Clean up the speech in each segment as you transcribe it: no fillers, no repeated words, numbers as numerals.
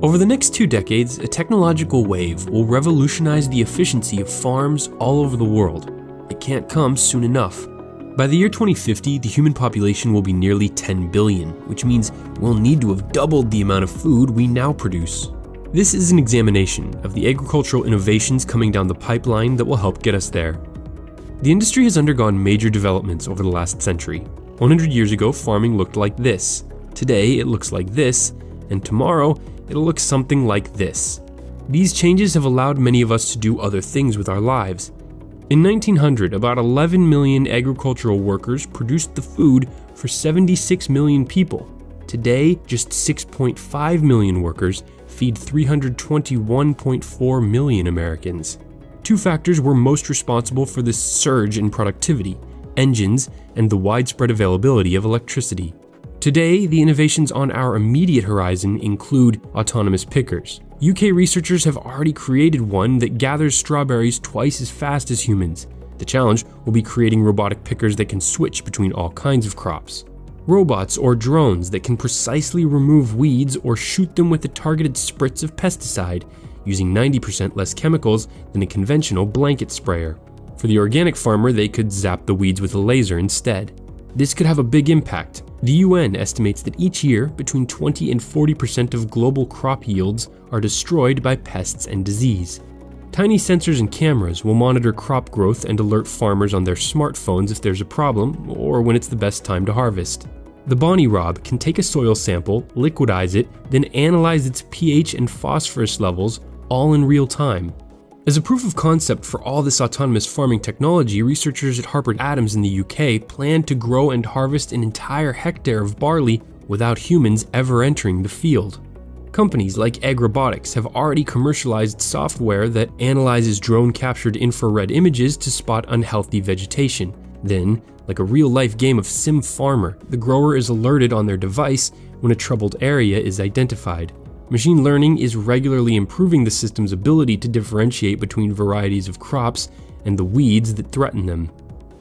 Over the next 2 decades, a technological wave will revolutionize the efficiency of farms all over the world. It can't come soon enough. By the year 2050, the human population will be nearly 10 billion, which means we'll need to have doubled the amount of food we now produce. This is an examination of the agricultural innovations coming down the pipeline that will help get us there. The industry has undergone major developments over the last century. 100 years ago, farming looked like this. Today, it looks like this, and tomorrow, it'll look something like this. These changes have allowed many of us to do other things with our lives. In 1900, about 11 million agricultural workers produced the food for 76 million people. Today, just 6.5 million workers feed 321.4 million Americans. 2 factors were most responsible for this surge in productivity: engines and the widespread availability of electricity. Today, the innovations on our immediate horizon include autonomous pickers. UK researchers have already created one that gathers strawberries twice as fast as humans. The challenge will be creating robotic pickers that can switch between all kinds of crops. Robots or drones that can precisely remove weeds or shoot them with a targeted spritz of pesticide, using 90% less chemicals than a conventional blanket sprayer. For the organic farmer, they could zap the weeds with a laser instead. This could have a big impact. The UN estimates that each year, between 20 and 40% of global crop yields are destroyed by pests and disease. Tiny sensors and cameras will monitor crop growth and alert farmers on their smartphones if there's a problem or when it's the best time to harvest. The Bonnie Rob can take a soil sample, liquidize it, then analyze its pH and phosphorus levels all in real time. As a proof of concept for all this autonomous farming technology, researchers at Harper Adams in the UK plan to grow and harvest an entire hectare of barley without humans ever entering the field. Companies like Agribotics have already commercialized software that analyzes drone-captured infrared images to spot unhealthy vegetation. Then, like a real-life game of Sim Farmer, the grower is alerted on their device when a troubled area is identified. Machine learning is regularly improving the system's ability to differentiate between varieties of crops and the weeds that threaten them.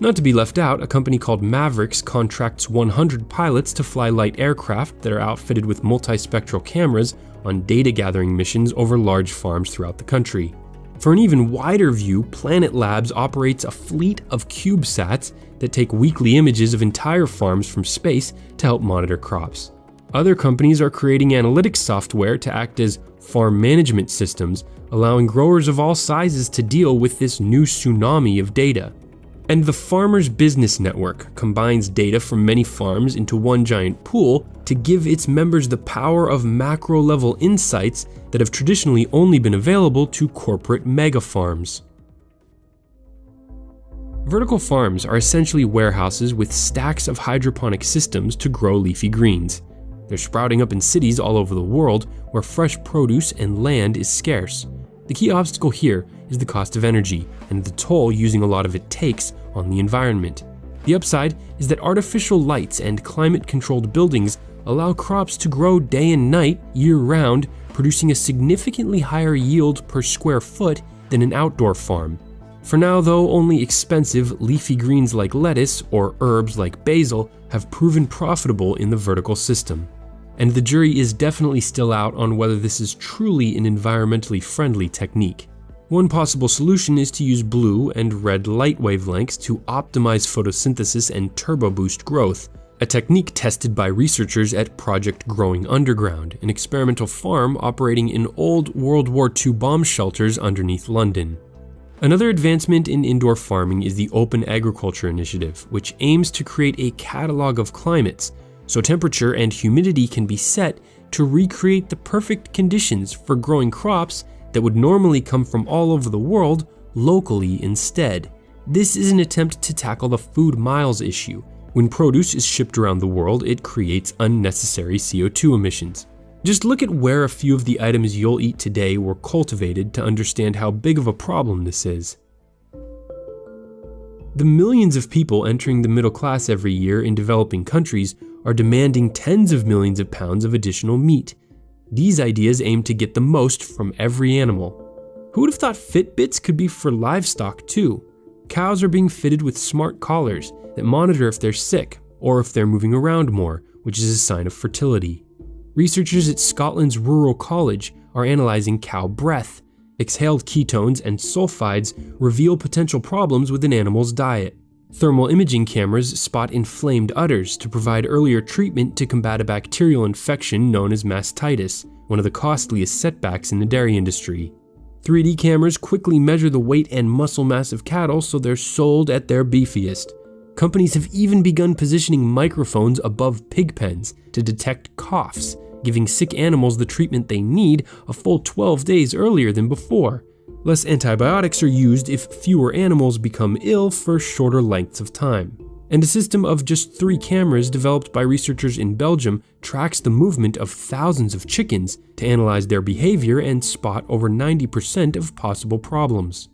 Not to be left out, a company called Mavericks contracts 100 pilots to fly light aircraft that are outfitted with multispectral cameras on data-gathering missions over large farms throughout the country. For an even wider view, Planet Labs operates a fleet of CubeSats that take weekly images of entire farms from space to help monitor crops. Other companies are creating analytics software to act as farm management systems, allowing growers of all sizes to deal with this new tsunami of data. And the Farmers Business Network combines data from many farms into one giant pool to give its members the power of macro-level insights that have traditionally only been available to corporate mega farms. Vertical farms are essentially warehouses with stacks of hydroponic systems to grow leafy greens. They're sprouting up in cities all over the world where fresh produce and land is scarce. The key obstacle here is the cost of energy and the toll using a lot of it takes on the environment. The upside is that artificial lights and climate-controlled buildings allow crops to grow day and night, year-round, producing a significantly higher yield per square foot than an outdoor farm. For now, though, only expensive leafy greens like lettuce or herbs like basil have proven profitable in the vertical system. And the jury is definitely still out on whether this is truly an environmentally friendly technique. One possible solution is to use blue and red light wavelengths to optimize photosynthesis and turbo boost growth, a technique tested by researchers at Project Growing Underground, an experimental farm operating in old World War II bomb shelters underneath London. Another advancement in indoor farming is the Open Agriculture Initiative, which aims to create a catalog of climates, so temperature and humidity can be set to recreate the perfect conditions for growing crops that would normally come from all over the world locally instead. This is an attempt to tackle the food miles issue. When produce is shipped around the world, it creates unnecessary CO2 emissions. Just look at where a few of the items you'll eat today were cultivated to understand how big of a problem this is. The millions of people entering the middle class every year in developing countries are demanding tens of millions of pounds of additional meat. These ideas aim to get the most from every animal. Who would have thought Fitbits could be for livestock too? Cows are being fitted with smart collars that monitor if they're sick or if they're moving around more, which is a sign of fertility. Researchers at Scotland's Rural College are analyzing cow breath. Exhaled ketones and sulfides reveal potential problems with an animal's diet. Thermal imaging cameras spot inflamed udders to provide earlier treatment to combat a bacterial infection known as mastitis, one of the costliest setbacks in the dairy industry. 3D cameras quickly measure the weight and muscle mass of cattle so they're sold at their beefiest. Companies have even begun positioning microphones above pig pens to detect coughs, giving sick animals the treatment they need a full 12 days earlier than before. Less antibiotics are used if fewer animals become ill for shorter lengths of time. And a system of just 3 cameras developed by researchers in Belgium tracks the movement of thousands of chickens to analyze their behavior and spot over 90% of possible problems.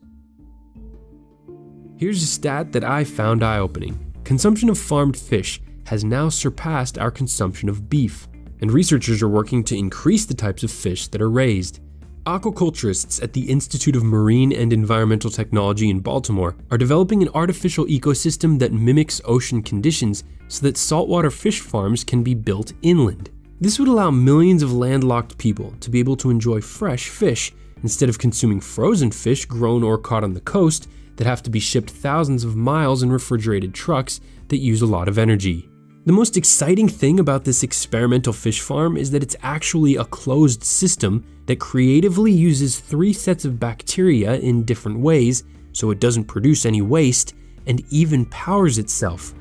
Here's a stat that I found eye-opening. Consumption of farmed fish has now surpassed our consumption of beef, and researchers are working to increase the types of fish that are raised. Aquaculturists at the Institute of Marine and Environmental Technology in Baltimore are developing an artificial ecosystem that mimics ocean conditions so that saltwater fish farms can be built inland. This would allow millions of landlocked people to be able to enjoy fresh fish instead of consuming frozen fish grown or caught on the coast that have to be shipped thousands of miles in refrigerated trucks that use a lot of energy. The most exciting thing about this experimental fish farm is that it's actually a closed system that creatively uses 3 sets of bacteria in different ways so it doesn't produce any waste and even powers itself.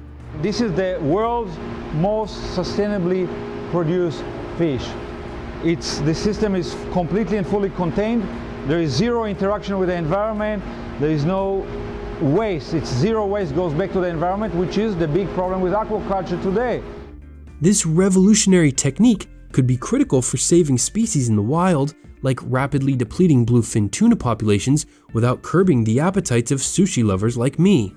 This is the world's most sustainably produced fish. The system is completely and fully contained. There is zero interaction with the environment. There is no waste. It's zero waste goes back to the environment, which is the big problem with aquaculture today. This revolutionary technique could be critical for saving species in the wild, like rapidly depleting bluefin tuna populations without curbing the appetites of sushi lovers like me.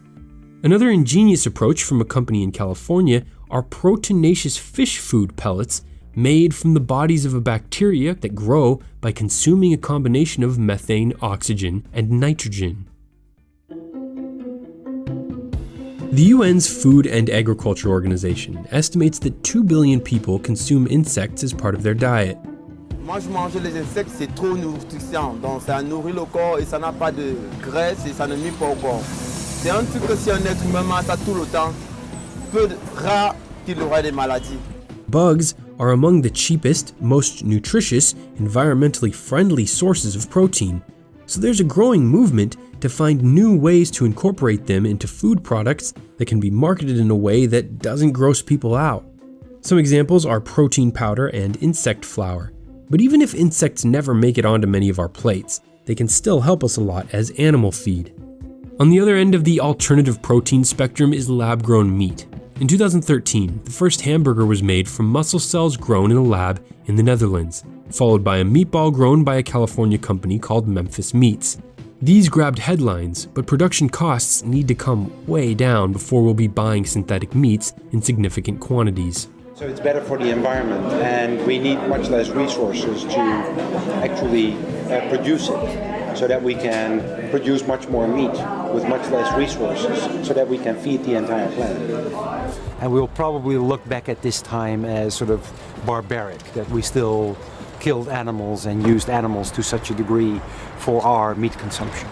Another ingenious approach from a company in California are proteinaceous fish food pellets made from the bodies of a bacteria that grow by consuming a combination of methane, oxygen, and nitrogen. The UN's Food and Agriculture Organization estimates that 2 billion people consume insects as part of their diet. Moi, je mange les insectes, c'est trop nourrissant. Donc, ça nourrit le corps et ça n'a pas de graisse et ça ne nuit pas au corps. C'est un truc que si un être humain mange ça tout le temps, peu rare qu'il aura des maladies. Bugs are among the cheapest, most nutritious, environmentally friendly sources of protein. So there's a growing movement to find new ways to incorporate them into food products that can be marketed in a way that doesn't gross people out. Some examples are protein powder and insect flour. But even if insects never make it onto many of our plates, they can still help us a lot as animal feed. On the other end of the alternative protein spectrum is lab-grown meat. In 2013, the first hamburger was made from muscle cells grown in a lab in the Netherlands, followed by a meatball grown by a California company called Memphis Meats. These grabbed headlines, but production costs need to come way down before we'll be buying synthetic meats in significant quantities. So it's better for the environment, and we need much less resources to actually produce it, so that we can produce much more meat with much less resources, so that we can feed the entire planet. And we'll probably look back at this time as sort of barbaric, that we still killed animals and used animals to such a degree for our meat consumption.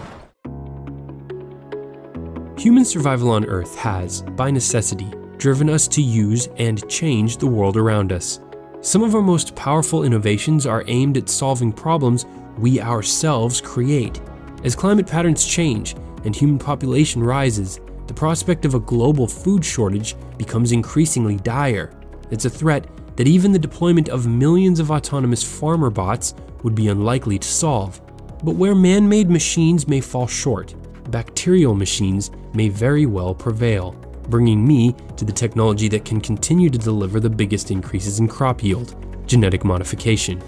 Human survival on Earth has, by necessity, driven us to use and change the world around us. Some of our most powerful innovations are aimed at solving problems we ourselves create. As climate patterns change and human population rises, the prospect of a global food shortage becomes increasingly dire. It's a threat that even the deployment of millions of autonomous farmer bots would be unlikely to solve. But where man-made machines may fall short, bacterial machines may very well prevail, bringing me to the technology that can continue to deliver the biggest increases in crop yield: genetic modification.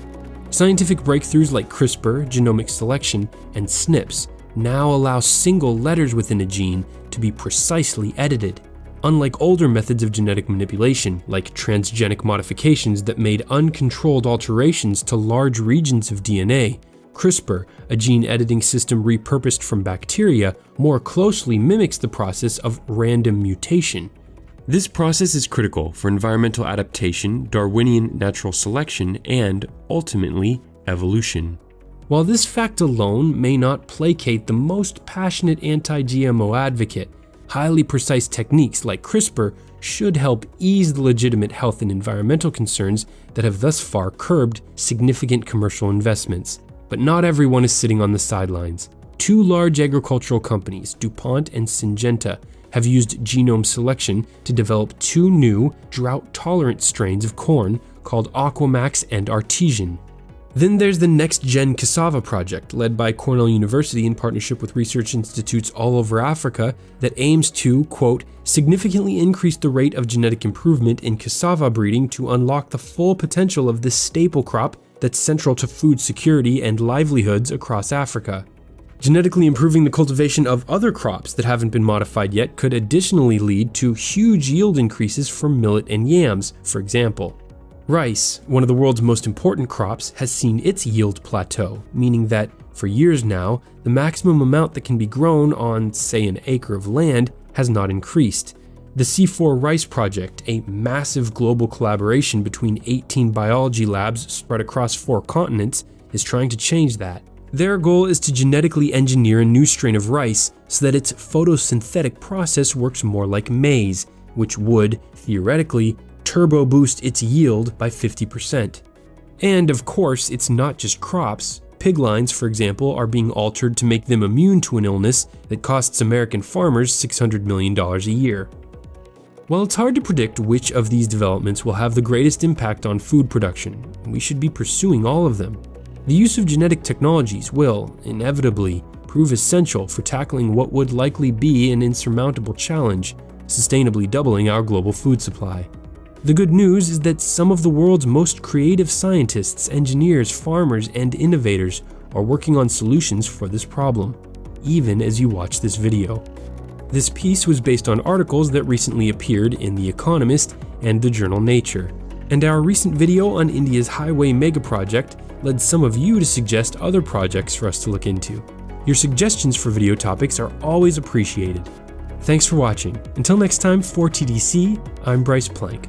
Scientific breakthroughs like CRISPR, genomic selection, and SNPs now allow single letters within a gene to be precisely edited. Unlike older methods of genetic manipulation, like transgenic modifications that made uncontrolled alterations to large regions of DNA, CRISPR, a gene editing system repurposed from bacteria, more closely mimics the process of random mutation. This process is critical for environmental adaptation, Darwinian natural selection, and, ultimately, evolution. While this fact alone may not placate the most passionate anti-GMO advocate, highly precise techniques like CRISPR should help ease the legitimate health and environmental concerns that have thus far curbed significant commercial investments. But not everyone is sitting on the sidelines. Two large agricultural companies, DuPont and Syngenta, have used genome selection to develop two new drought-tolerant strains of corn called Aquamax and Artesian. Then there's the Next Gen Cassava project, led by Cornell University in partnership with research institutes all over Africa, that aims to, quote, significantly increase the rate of genetic improvement in cassava breeding to unlock the full potential of this staple crop that's central to food security and livelihoods across Africa. Genetically improving the cultivation of other crops that haven't been modified yet could additionally lead to huge yield increases for millet and yams, for example. Rice, one of the world's most important crops, has seen its yield plateau, meaning that, for years now, the maximum amount that can be grown on, say, an acre of land has not increased. The C4 Rice Project, a massive global collaboration between 18 biology labs spread across 4 continents, is trying to change that. Their goal is to genetically engineer a new strain of rice so that its photosynthetic process works more like maize, which would, theoretically, turbo boost its yield by 50%. And of course, it's not just crops. Pig lines, for example, are being altered to make them immune to an illness that costs American farmers $600 million a year. While it's hard to predict which of these developments will have the greatest impact on food production, we should be pursuing all of them. The use of genetic technologies will, inevitably, prove essential for tackling what would likely be an insurmountable challenge, sustainably doubling our global food supply. The good news is that some of the world's most creative scientists, engineers, farmers, and innovators are working on solutions for this problem, even as you watch this video. This piece was based on articles that recently appeared in The Economist and the journal Nature, and our recent video on India's highway mega project led some of you to suggest other projects for us to look into. Your suggestions for video topics are always appreciated. Thanks for watching. Until next time, for TDC, I'm Bryce Plank.